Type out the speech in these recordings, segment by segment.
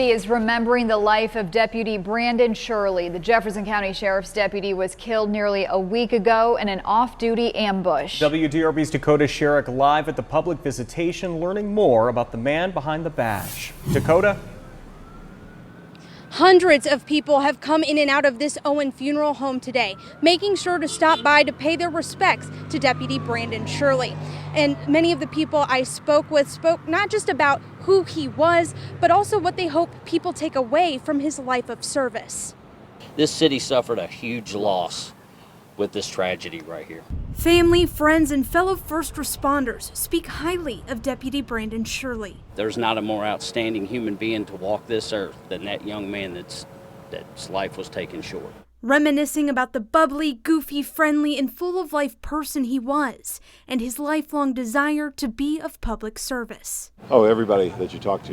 Is remembering the life of Deputy Brandon Shirley. The Jefferson County Sheriff's deputy was killed nearly a week ago in an off-duty ambush. WDRB's Dakota Sherrick live at the public visitation, learning more about the man behind the badge. Dakota? Hundreds of people have come in and out of this Owen Funeral home today, making sure to stop by to pay their respects to Deputy Brandon Shirley. And many of the people I spoke with spoke not just about who he was, but also what they hope people take away from his life of service. This city suffered a huge loss with this tragedy right here. Family, friends, and fellow first responders speak highly of Deputy Brandon Shirley. There's not a more outstanding human being to walk this earth than that young man that's life was taken short. Reminiscing about the bubbly, goofy, friendly, and full-of-life person he was, and his lifelong desire to be of public service. Oh, everybody that you talk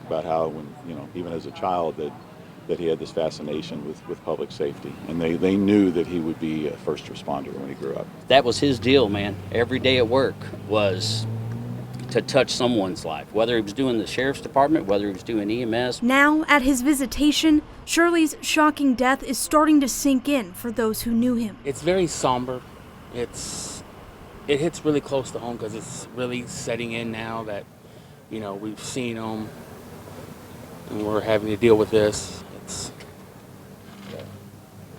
about how, when even as a child, that he had this fascination with public safety, and they knew that he would be a first responder when he grew up. That was his deal, man. Every day at work was to touch someone's life, whether he was doing the sheriff's department, whether he was doing EMS. Now, at his visitation, Shirley's shocking death is starting to sink in for those who knew him. It's very somber. It hits really close to home because it's really setting in now that, we've seen him and we're having to deal with this. It's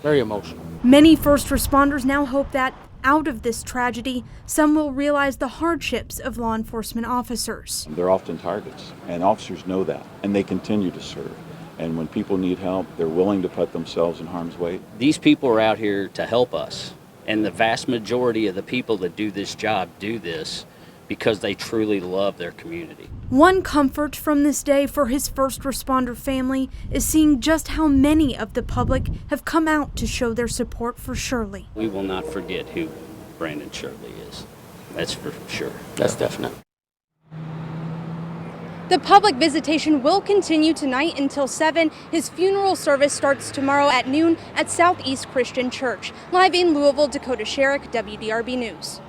very emotional. Many first responders now hope that out of this tragedy, some will realize the hardships of law enforcement officers. They're often targets, and officers know that, and they continue to serve. And when people need help, they're willing to put themselves in harm's way. These people are out here to help us, and the vast majority of the people that do this job do this because they truly love their community. One comfort from this day for his first responder family is seeing just how many of the public have come out to show their support for Shirley. We will not forget who Brandon Shirley is. That's for sure. That's definite. The public visitation will continue tonight until 7. His funeral service starts tomorrow at noon at Southeast Christian Church. Live in Louisville, Dakota Sherrick, WDRB News.